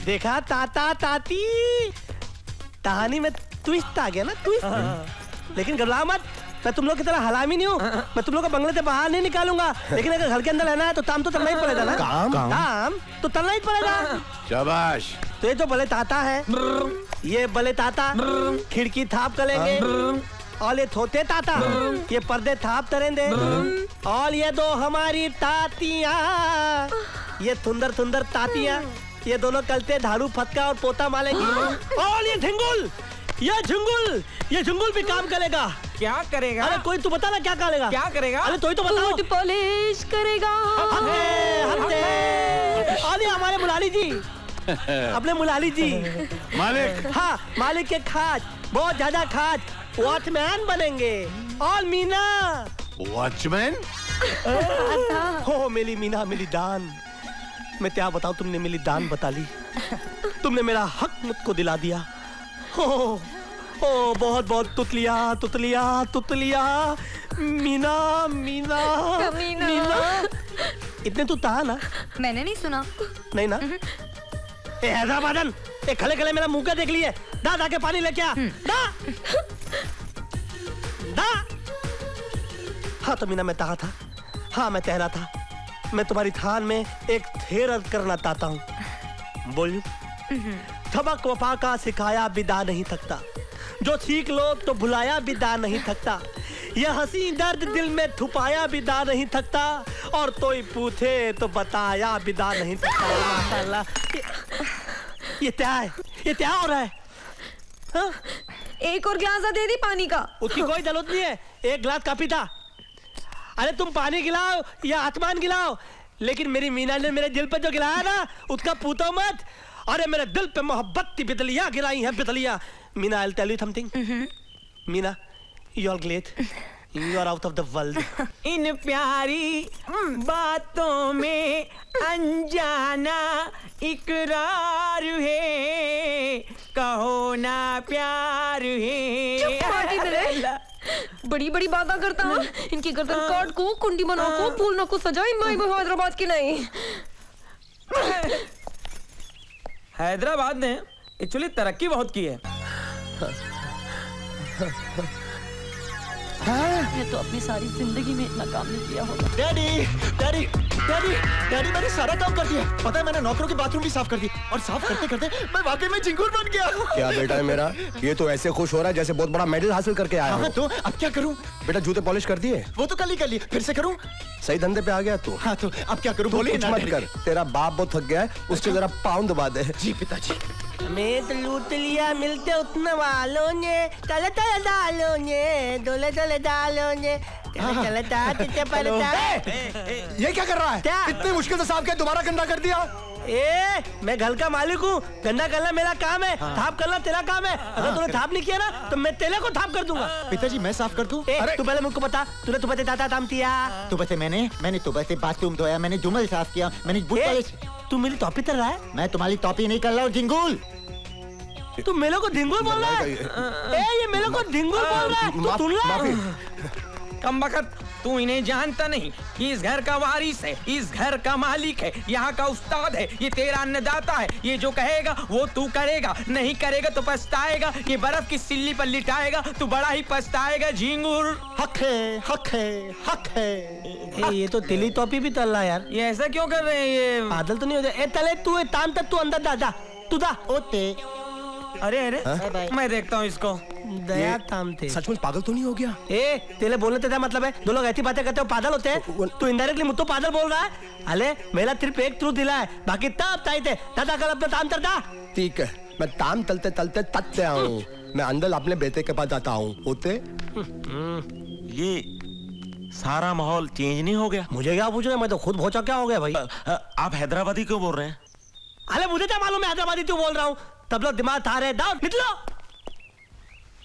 देखा ताता ताती, कहानी में ट्विस्ट आ गया ना, ट्विस्ट। लेकिन घबरा मत, मैं तुम लोग की तरह हलामी नहीं हूँ। मैं तुम लोग को बंगले से बाहर नहीं निकालूंगा, लेकिन अगर घर के अंदर रहना है तो काम तो करना ही पड़ेगा ना। काम तो करना ही पड़ेगा। शाबाश। तो ये तो भले ताता है, ये भले ताता खिड़की थाप करेंगे, और ये थोते ताता ये पर्दे थाप करेंगे, और ये दो हमारी तातियाँ, ये थुंदर थुंदर तातियाँ, ये दोनों कलते झाड़ू फटका और पोता मारेंगी। और ये झिंगुल, ये झिंगुल भी काम करेगा। क्या करेगा? अरे कोई तू बता ना क्या करेगा? क्या करेगा? अरे तो ही तो बताओ। बूट पॉलिश करेगा। और ये हमारे मुलाली जी, अपने मुलाली जी मालिक। हाँ, मालिक के खास, बहुत ज्यादा खास वॉचमैन बनेंगे। और मीना वॉचमैन? हो मेरी मीना, मेरी दान। मैं क्या बताऊं, तुमने मेरी दान बता ली, तुमने मेरा हक मुझको दिला दिया। हो बहुत बहुत तुतलिया तुतलिया तुतलिया, मीना मीना मीना। इतने तू था ना? मैंने नहीं सुना। नहीं ना? ए हैदराबादन, ए खले खले मेरा मुंह का देख लिए, दा के पानी लेके आ, दा। हाँ तो मीना मैं कहा था, हाँ मैं कह रहा था, मैं तुम्हारी थान में एक थेर अर्ज करना चाहता हूँ। बोलिए। थबक वफा का सिखाया बिदा नहीं थकता, जो सीख लो तो भुलाया बिदा नहीं थकता, यह हंसी दर्द दिल में छुपाया बिदा नहीं थकता, और कोई पूछे तो बताया बिदा नहीं थकता। माशाल्लाह, ये क्या है? ये क्या हो रहा है? हाँ? एक और गिलास दे दी पानी का। उसकी कोई जरूरत नहीं है, एक गिलास काफी था। अरे तुम पानी गिलाओ या आसमान गिलाओ, लेकिन मेरी मीना ने मेरे दिल पे जो गिलाया ना, उसका पूछो मत। अरे मेरे दिल पे मोहब्बत की बिजलियां गिराई हैं, बिजलियां। Meena, I'll tell you something. Meena, you are great. You are out of the world. इन प्यारी बातों में अनजाना इकरार है, कहो ना प्यार है। चुप माटी मेरे। बड़ी बड़ी बातें करता हूँ, इनकी गर्दन काट को कुंडी बना को फूल को सजाई, मैं हैदराबाद की नहीं। हैदराबाद ने एक्चुअली तरक्की बहुत की है। मैं तो अपनी सारी जिंदगी में इतना काम नहीं किया होगा। डैडी डैडी डैडी डैडी, मैंने सारा काम कर दिया। पता है, मैंने नौकरों की बाथरूम भी साफ कर दी, और साफ करते करते मैं वाकई में झिंगुर बन गया। क्या बेटा है मेरा, ये तो ऐसे खुश हो रहा है जैसे बहुत बड़ा मेडल हासिल करके आया हाँ, हो। तो अब क्या करूं? बेटा जूते पॉलिश कर दिए? वो तो कल ही कर ली, फिर से करूं? सही धंधे पे आ गया तू। हाँ तो अब क्या करूं? तू बोलिए कुछ ना मत डैडी। कर, तेरा बाप बहुत थक गया है, उससे जरा पाँव दबा दे। जी पिताजी। मैं तो लूट लिया मिलते उतने वालों ने, तले तले डालों ने, डोले डोले डालों ने, चले चले पड़ता। ये क्या कर रहा है? क्या? इतनी मुश्किल से साफ किया, दोबारा गंदा कर दिया। ए, मैं घर का मालिक हूँ, गंदा करना मेरा काम है, थाप करना तेरा काम है। अगर तूने थाप नहीं किया ना, तो मैं तेले को थाप कर दूंगा। पिताजी मैं साफ कर दूं? ए, तू पहले मुझको बता, तूने सुबह से दाता थाम किया? सुबह से मैंने सुबह से बाथरूम धोया, मैंने जुमल साफ किया, मैंने बूट ए, पॉलिश। तू मेरी टॉपी कर रहा है? मैं तुम्हारी टॉपी नहीं कर रहा हूँ, झिंगुल। तू मेरे को ढिंगुल बोल रहा है? ए, ये मेरे को ढिंगुल बोल रहा है, तू सुन रहा? कमबख्त, तू इन्हें जानता नहीं। ये इस घर का वारिस है, इस घर का मालिक है, यहाँ का उस्ताद है, ये तेरा अन्नदाता है। ये जो कहेगा वो तू करेगा, नहीं करेगा तो पछताएगा। ये बर्फ की सिल्ली पर लिटाएगा, तू बड़ा ही पछताएगा झिंगुर। हक है, हक है, हक है। ए, ये तो तेली टॉपी भी तल रहा है यार। ये ऐसा क्यों कर रहे हैं ये? बादल तो नहीं हो जाए। ए तले तू ताम तक तू अंदर जा, तू जा। ओते अरे अरे, मैं देखता हूँ इसको। दया ताम थे। सचमुच पागल तो नहीं हो गया? ए, तेरे बोलने से क्या मतलब है? दो लोग ऐसी बातें करते हो पागल होते हैं? तू इनडायरेक्टली मुझको पागल बोल रहा है? अरे मेरा सिर्फ एक ट्रूथ दिला है, बाकी तब ताई थे दादा कल अपना ताम करता। ठीक है, मैं ताम तलते तलते तक से आऊँ। मैं अंदर अपने बेटे के पास आता हूँ। होते ये सारा माहौल चेंज नहीं हो गया? मुझे क्या पूछ रहे, मैं तो खुद भौचा क्या हो गया भाई। आप हैदराबादी क्यों बोल रहे हैं? अरे मुझे क्या मालूम, मैं हैदराबादी क्यों बोल रहा हूँ? तब लोग दिमाग था रहे, दाओ निकलो।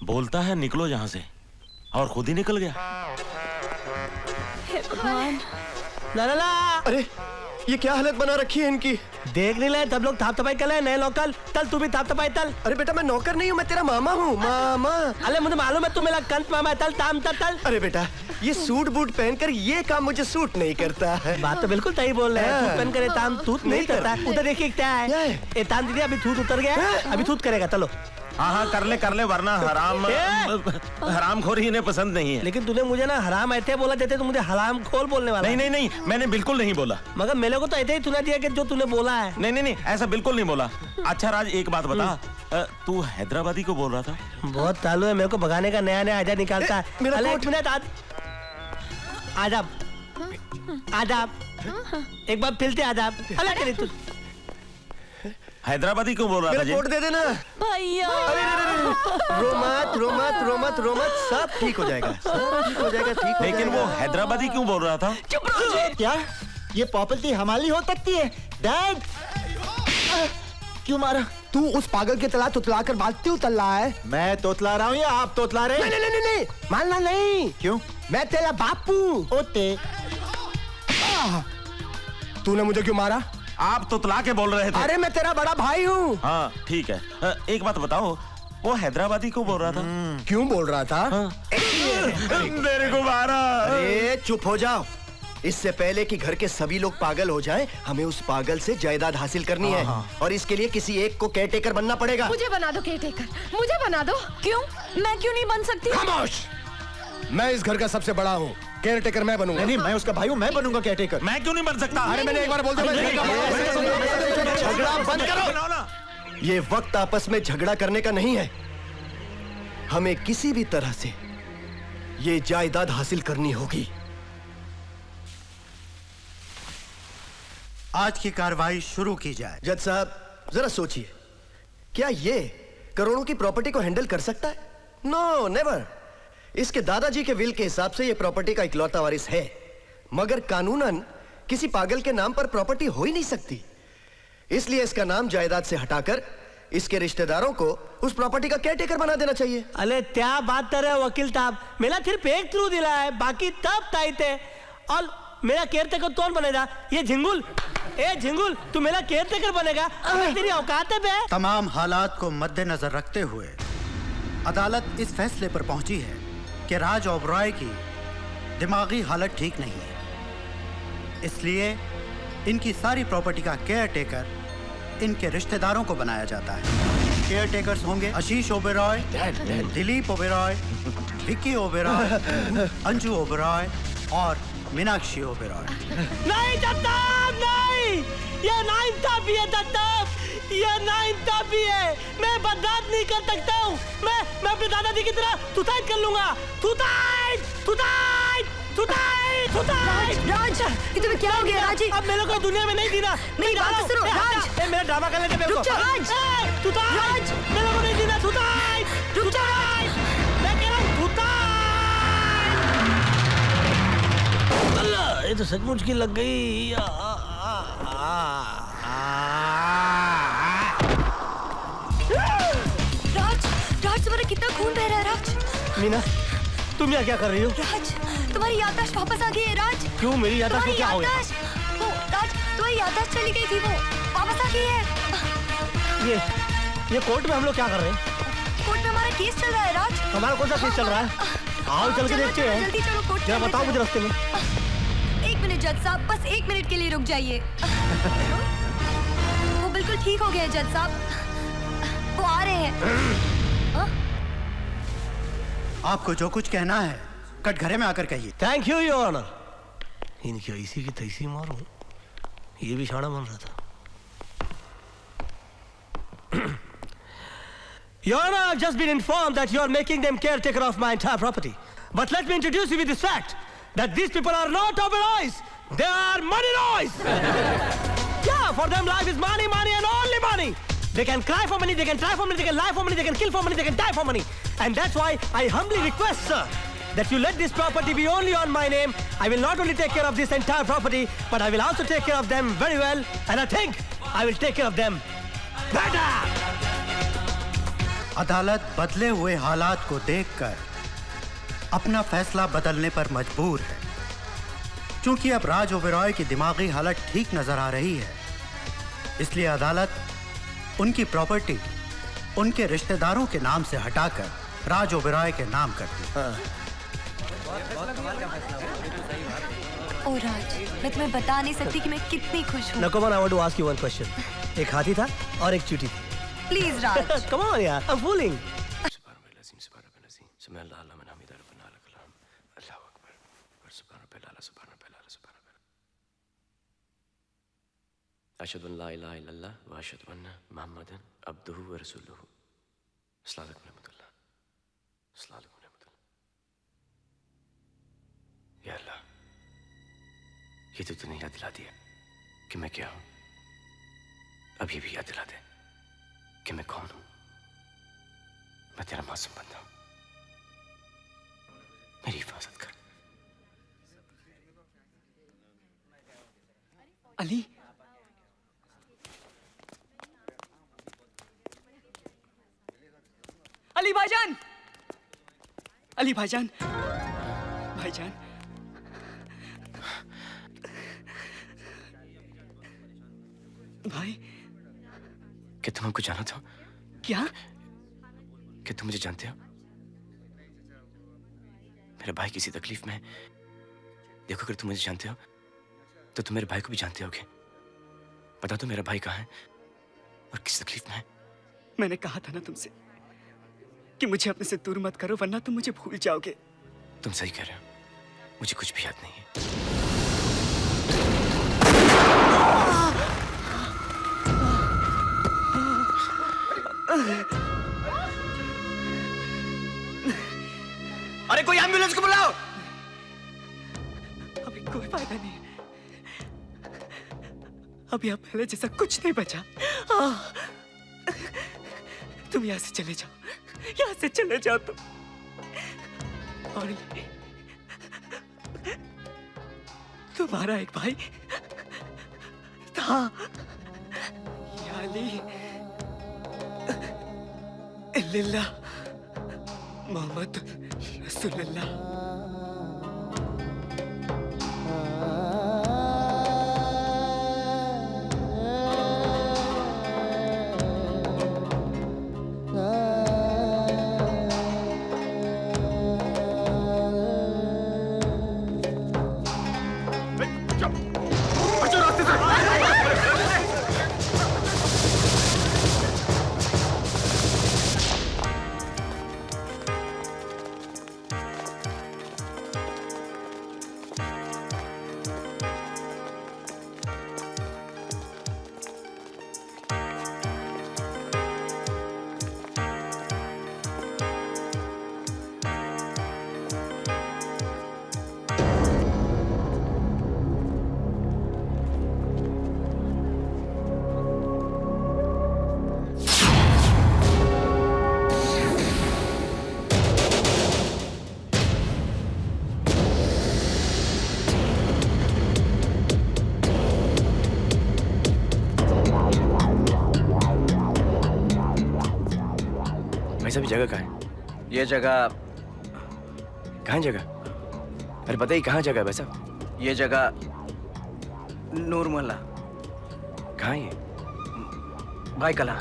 बोलता है निकलो यहाँ से, और खुद ही निकल गया। ला ला ला। अरे ये क्या हालत बना रखी है इनकी। देख नहीं ले तब लोग थाप थपाई कर ले नए लोकल तल तू भी थाप थपाई तल। अरे बेटा मैं नौकर नहीं हूँ, मैं तेरा मामा हूँ, मामा। अरे मुझे मालूम है तू मेरा कंत मामा है तल ताम तल तल। अरे बेटा ये सूट बूट पहनकर ये काम मुझे सूट नहीं करता है। बात तो बिल्कुल सही बोल रहे हैं। हाँ। तू पेन करे ताम तूत नहीं करता है। उधर देखिए क्या क्या है। है? ए ताम दीदी अभी तूत उतर गया है, अभी तूत करेगा चलो। हाँ हाँ कर ले वरना हराम खोरी इन्हें पसंद नहीं है। लेकिन तूने मुझे ना हराम ऐसे बोला जैसे तू मुझे हराम खोल बोलने वाला है। नहीं मैंने बिल्कुल नहीं बोला। मगर मेरे को तो ऐसे ही सुना दिया कि जो तूने बोला है। नहीं ऐसा बिल्कुल नहीं बोला। अच्छा राज एक बात बता, तू हैदराबादी को बोल रहा था? बहुत चालू है मेरे को भगाने का नया नया आइडिया निकालता है। मेरा अरे कोट। एक मिनट आजाब एक बार फिर से आजाब। अरे तेरी तू हैदराबादी को बोल रहा था मेरा जी? कोट दे देना। भैया रो मत, सब ठीक हो जाएगा, सब ठीक हो जाएगा, ठीक हो लेकिन वो जाएगा। हैदराबादी क्यों बोल रहा था? चुप रहो जी। क्या ये प्रॉपर्टी हमारी हो सकती है? डैड क्यों मारा? तू उस पागल के तला तुतला कर बात क्यों तल रहा है? मैं तोतला रहा हूँ या आप तोतला रहे? नहीं मानना नहीं। क्यों? मैं तेरा बापू। ओते तूने मुझे क्यों मारा? आप तुतला के बोल रहे थे। अरे मैं तेरा बड़ा भाई हूँ। हाँ ठीक है। एक बात बताओ, वो हैदराबादी को बोल रहा था? क्यों बोल रहा था? मेरे को मारा। अरे चुप हो जाओ। इससे पहले कि घर के सभी लोग पागल हो जाएं, हमें उस पागल से जायदाद हासिल करनी है और इसके लिए किसी एक को केयरटेकर बनना पड़ेगा। मुझे बना दो केयरटेकर, मुझे बना दो। क्यों? मैं क्यों नहीं बन सकती? खामोश! मैं इस घर का सबसे बड़ा हूँ, केयरटेकर मैं बनूंगा। नहीं मैं उसका भाई हूँ, मैं बनूंगा केयरटेकर। मैं क्यों नहीं बन सकता? अरे मैंने एक बार बोल दिया, मैं झगड़ा बंद करो। ना। ये वक्त आपस में झगड़ा करने का नहीं है। हमें किसी भी तरह से ये जायदाद हासिल करनी होगी। आज की कार्रवाई शुरू की जाए। जज साहब जरा सोचिए, क्या ये करोड़ों की प्रॉपर्टी को हैंडल कर सकता है? No never. इसके दादाजी के विल के हिसाब से ये प्रॉपर्टी का इकलौता वारिस है, मगर कानूनन किसी पागल के नाम पर प्रॉपर्टी हो ही नहीं सकती। इसलिए इसका नाम जायदाद से हटाकर इसके रिश्तेदारों को उस प्रॉपर्टी का केयरटेकर बना देना चाहिए। अरे क्या बात कर रहे हो वकील साहब, मेरा सिर्फ एक थ्रू दिला है, बाकी तब टाइट है। और मेरा केयरटेकर कौन बनेगा? ये झिंगुल। ए झिंगुल तू मेरा केयरटेकर बनेगा? अबे तेरी औकात है बे? तमाम हालात को मद्देनजर रखते हुए अदालत इस फैसले पर पहुंची है कि राज ओबरॉय की दिमागी हालत ठीक नहीं है, इसलिए इनकी सारी प्रॉपर्टी का केयरटेकर इनके रिश्तेदारों को बनाया जाता है। केयरटेकर्स होंगे आशीष ओबरॉय, दिलीप ओबरॉय, विक्की ओबरॉय, अंजू ओबरॉय और मीनाक्षी ओबरॉय। नहीं दत्ताब नहीं, ये नाइंसाफी है दत्ताब, ये नाइंसाफी है। मैं बर्दाश्त नहीं कर सकता हूँ। मैं अपने दादाजी की तरह तुताई कर लूंगा। तुताई तुताई तुताई तुताई। राज, ये तुम्हें क्या हो गया राज? अब मेरे को दुनिया में नहीं जीना। नहीं, बात सुनो, राज। मेरा ड्रामा कर लेते मेरे को। रुक जा, राज। तुताई, राज। मेरे को नहीं जीना। तुताई, रुक जा, तुताई। मैं कह रहा हूँ तुताई। अल्लाह, ये तो सचमुच की लग गई। राज, राज तुम्हारा कितना खून बह रहा है राज? मीना तुम यहाँ क्या कर रही हो? राज, तुम्हारी याददाश्त वापस आ गई है राज। क्यों मेरी याददाश्त को तुम्हारी क्या हो गया? याददाश्त, वो राज, तुम्हारी याददाश्त चली गई थी, वो वापस आ गई है। ये कोर्ट में हम लोग क्या कर रहे हैं? कोर्ट में हमारा केस चल रहा है राज। हमारा कौन सा केस चल रहा है? आओ चल के चलो, देखते चलो, हैं। जल्दी चलो, कोर्ट जरा चलो, बताओ चलो। मुझे रास्ते में। एक मिनट जज साहब, बस एक मिनट के लिए रुक जाइए। वो बिल्कुल ठीक हो गए हैं जज साहब, वो आ रहे हैं। हाँ? आपको जो कुछ कहना है कटघरे में आकर कहिए। Thank you your honour. इनकी ऐसी की तैसी मारूं, ये भी शाना बन रहा था। Your Honor, I've just been informed that you're making them caretaker of my entire property. But let me introduce you with this fact, that these people are not Oberois. They are money boys. Yeah, for them life is money, money and only money. They can cry for money, they can try for money, they can lie for money, they can kill for money, they can die for money. And that's why I humbly request, sir, that you let this property be only on my name. I will not only take care of this entire property, but I will also take care of them very well. And I think I will take care of them better. अदालत बदले हुए हालात को देखकर अपना फैसला बदलने पर मजबूर है। क्योंकि अब राज ओबेरॉय की दिमागी हालत ठीक नजर आ रही है, इसलिए अदालत उनकी प्रॉपर्टी उनके रिश्तेदारों के नाम से हटाकर राज ओबेरॉय के नाम करती है। ओ राज, मैं तुम्हें बता नहीं सकती कि मैं कितनी खुश हूँ। नकोमन, I want to ask you one question. एक हाथी था और एक चींटी थी। Please Raj. कम ऑन यार, आई एम फूलिंग। अशहदु अन ला इलाहा इल्लल्लाह व अशहदु अन्ना मुहम्मदन अब्दुहु व रसूलुहु। अस्सलामु अलैकुम रहमतुल्लाह। अस्सलामु अलैकुम रहमतुल्लाह। या अल्लाह, ये तो तूने याद दिला दिया कि मैं क्या हूँ। अब ये भी याद दिला दे कि मैं कौन हूँ। मैं तेरा मासूम बंदा हूँ, मेरी हिफाजत कर। अली, अली भाईजान, अली भाईजान, भाईजान, भाई। क्या तुम हमको जाना था? क्या? क्या तुम मुझे जानते हो? मेरा भाई किसी तकलीफ में है। देखो, अगर तुम मुझे जानते हो तो तुम मेरे भाई को भी जानते होगे। बता दो मेरा भाई कहाँ है और किस तकलीफ में है। मैंने कहा था ना तुमसे कि मुझे अपने से दूर मत करो, वरना तुम मुझे भूल जाओगे। तुम सही कह रहे हो, मुझे कुछ भी याद नहीं है। अरे कोई एम्बुलेंस को बुलाओ। अभी कोई फायदा नहीं, अभी आप पहले जैसा कुछ नहीं बचा। तुम यहाँ से चले जाओ, यहाँ से चले जाओ तुम। और तुम्हारा एक भाई था, याली इल्लल्लाह मोहम्मद रसूलुल्लाह। भाई जगह कहाँ है? ये जगह कहाँ है जगह? अरे बताइए कहाँ जगह है भाई साहब? ये जगह नूर मोहल्ला। कहाँ है ये? भाई कला।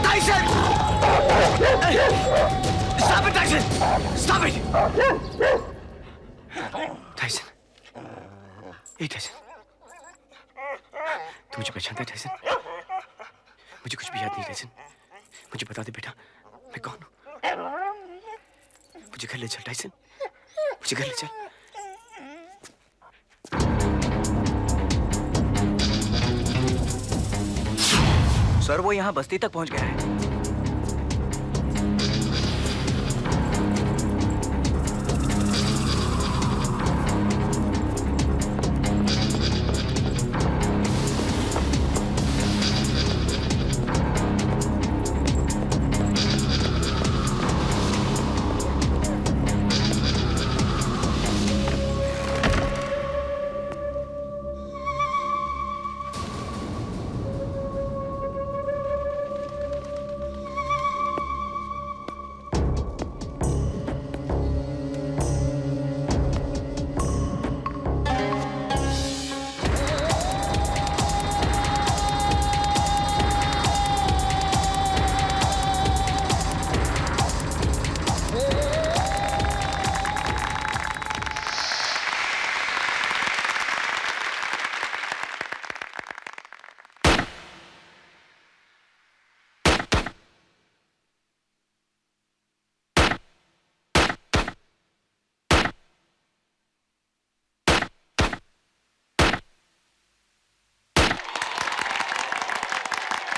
Tyson! Stop it, Tyson! Stop it! Tyson. Hey, Tyson. तू मुझे पहचानता है टाइसन? मुझे कुछ भी याद नहीं टाइसन। मुझे बता दे बेटा, मैं कौन हूँ? मुझे घर ले चल टाइसन, मुझे घर ले चल। सर वो यहाँ बस्ती तक पहुँच गया है।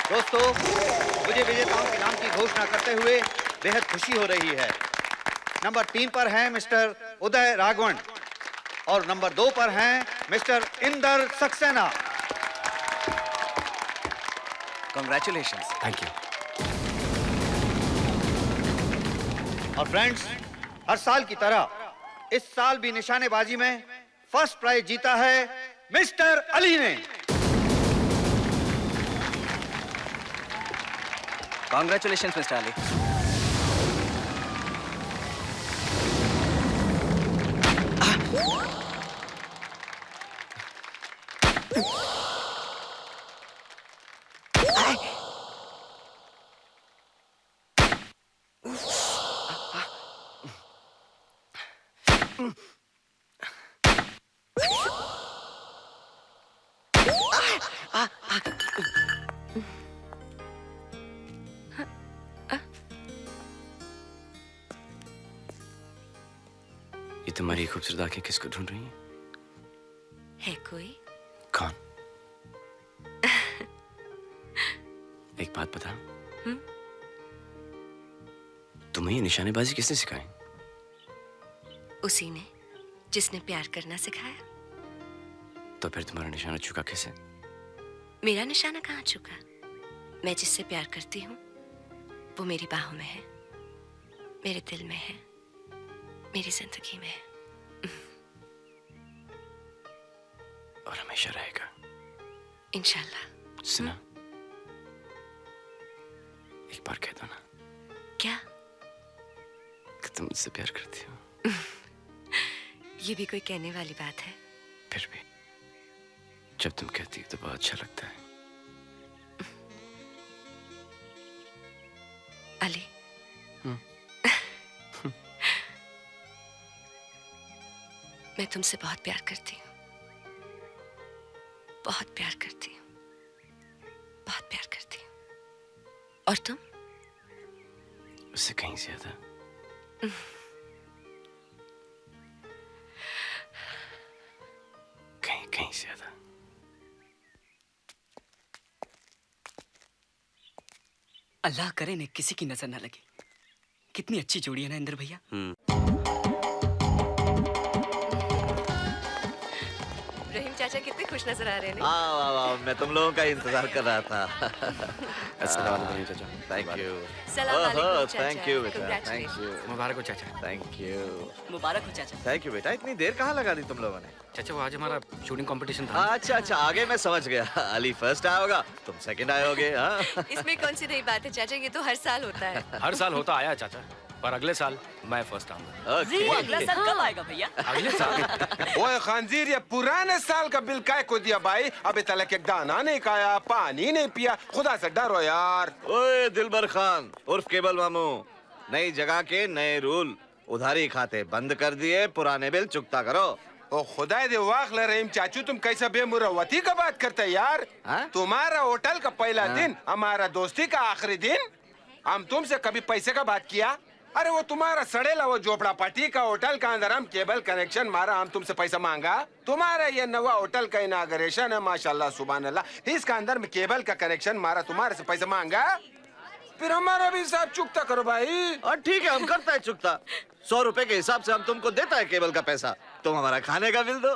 दोस्तों, मुझे विजेताओं के नाम की घोषणा करते हुए बेहद खुशी हो रही है। नंबर 3 पर हैं मिस्टर उदय राघवन और नंबर 2 पर हैं mister Inder Saxena. Congratulations. Thank you. और फ्रेंड्स, हर साल की तरह इस साल भी निशानेबाजी में फर्स्ट प्राइज जीता है मिस्टर अली ने। Congratulations, Mr. Ali. ये तुम्हारी खूबसूरत आंखें किसको ढूंढ रही हैं? है कोई? कौन? एक बात बता, तुम्हें ये निशानेबाजी किसने सिखाई? उसी ने जिसने प्यार करना सिखाया। तो फिर तुम्हारा निशाना चुका कैसे? मेरा निशाना कहाँ चुका? मैं जिससे प्यार करती हूँ वो मेरी बाहों में है, मेरे दिल में है, मेरी जिंदगी में है। और हमेशा रहेगा। इंशाल्लाह। सुना, एक बार कह दो ना। क्या? कि तुम मुझसे प्यार करती हो। ये भी कोई कहने वाली बात है? फिर भी जब तुम कहती हो तो बहुत अच्छा लगता है। अली, मैं तुमसे बहुत प्यार करती हूँ, बहुत प्यार करती हूँ, बहुत प्यार करती हूँ। और तुम? उससे कहीं ज्यादा। कहीं ज्यादा। अल्लाह करे ने किसी की नजर ना लगे। कितनी अच्छी जोड़ी है ना इंदर भैया। रहीम चाचा कितने खुश नजर आ रहे हैं। वाह, मैं तुम लोगों का इंतजार कर रहा था। अस्सलाम वालेकुम चाचा। Thank you. सलाम वालेकुम चाचा। थैंक यू बेटा, थैंक Congratulations। यू। मुबारक हो चाचा। Thank you. मुबारक हो चाचा। थैंक यू बेटा। इतनी देर कहाँ लगा दी तुम लोगों ने? चाचा वो आज हमारा शूटिंग कंपटीशन था। अच्छा, आगे मैं समझ गया। अली फर्स्ट आया होगा, तुम सेकंड आए होगे। हाँ। इसमें कौन सी नई बात है चाचा, ये तो हर साल होता है। हर साल होता आया चाचा, पर अगले साल मैं फर्स्ट आऊंगा। अगला साल कब आएगा भैया? अगले साल। ओए खानजीर, ये पुराने साल का बिल काय को दिया भाई? अभी तक एक दाना नहीं खाया, पानी नहीं पिया। खुदा से डरो यार। ओए दिलबर खान उर्फ केबल मामू, नई जगह के नए रूल। उधारी खाते बंद कर दिए, पुराने बिल चुकता करो। ओ खुदा दे वाखला रहीम चाचू, तुम कैसा बेमुरवती का बात करते हैं यार? तुम्हारा होटल का पहला दिन, हमारा दोस्ती का आखिरी दिन, हम तुमसे कभी पैसे का बात किया? अरे वो तुम्हारा सड़ेला वो झोपड़ा पट्टी का होटल का अंदर हम केबल कनेक्शन मारा, हम तुमसे पैसा मांगा? तुम्हारा ये नवा होटल का इनाग्रेशन है, माशाल्लाह सुभान अल्लाह, इसका अंदर में केबल का कनेक्शन मारा, तुम्हारे से पैसा मांगा? फिर हमारा भी हिसाब चुकता करो भाई। ठीक है, हम करता है चुकता। 100 रुपए के हिसाब से हम तुमको देता है केबल का पैसा, तुम हमारा खाने का बिल दो।